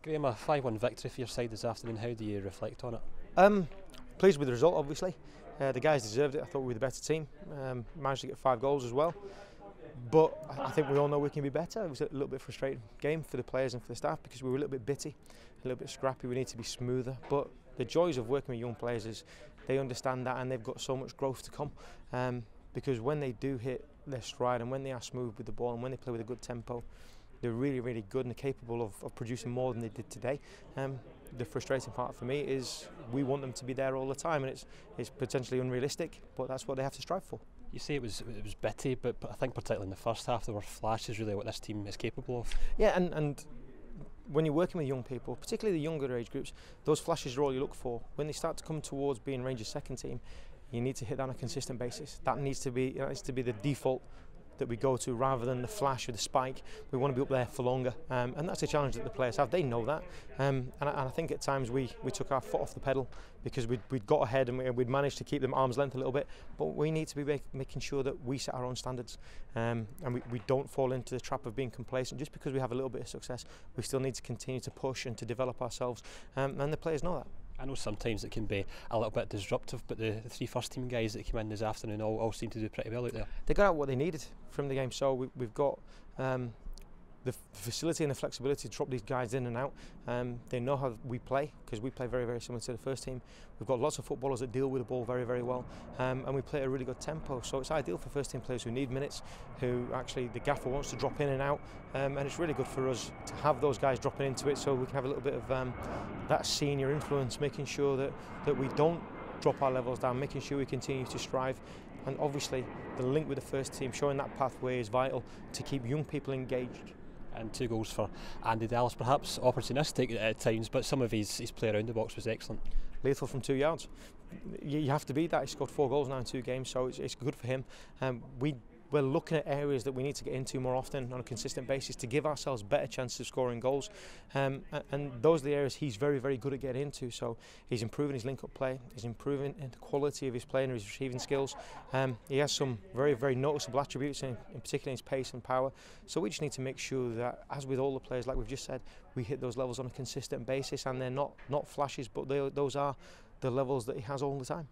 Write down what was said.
Graeme, a 5-1 victory for your side this afternoon. How do you reflect on it? Pleased with the result, obviously. The guys deserved it. I thought we were the better team. Managed to get 5 goals as well. But I think we all know we can be better. It was a little bit frustrating game for the players and for the staff because we were a little bit bitty, a little bit scrappy. We need to be smoother. But the joys of working with young players is they understand that and they've got so much growth to come. Because when they do hit their stride and when they are smooth with the ball and when they play with a good tempo, they're really, really good and they're capable of producing more than they did today. The frustrating part for me is we want them to be there all the time, and it's potentially unrealistic, but that's what they have to strive for. You say it was bitty, but I think particularly in the first half there were flashes really what this team is capable of. Yeah, and when you're working with young people, particularly the younger age groups, those flashes are all you look for. When they start to come towards being Rangers' second team, you need to hit that on a consistent basis. That needs to be the default that we go to rather than the flash or the spike. We want to be up there for longer, and that's a challenge that the players have. They know that, and I think at times we took our foot off the pedal because we'd got ahead and we'd managed to keep them arm's length a little bit, but we need to be making sure that we set our own standards, and we don't fall into the trap of being complacent. Just because we have a little bit of success, we still need to continue to push and to develop ourselves, and the players know that. I know sometimes it can be a little bit disruptive, but the 3 first team guys that came in this afternoon all seem to do pretty well out there. They got out what they needed from the game, so we've got the facility and the flexibility to drop these guys in and out. They know how we play because we play very, very similar to the first team. We've got lots of footballers that deal with the ball very, very well, and we play at a really good tempo, so it's ideal for first team players who need minutes, who actually the gaffer wants to drop in and out, and it's really good for us to have those guys dropping into it so we can have a little bit of that senior influence, making sure that we don't drop our levels down, making sure we continue to strive. And obviously the link with the first team, showing that pathway, is vital to keep young people engaged. And 2 goals for Andy Dallas, perhaps opportunistic at times, but some of his play around the box was excellent. Lethal from 2 yards. You have to beat that. He scored 4 goals now in 2 games, so it's good for him. We're looking at areas that we need to get into more often on a consistent basis to give ourselves better chances of scoring goals, and those are the areas he's very, very good at getting into. So he's improving his link-up play, he's improving in the quality of his play and his receiving skills. He has some very, very noticeable attributes, in particular his pace and power. So we just need to make sure that, as with all the players, like we've just said, we hit those levels on a consistent basis, and they're not flashes, but those are the levels that he has all the time.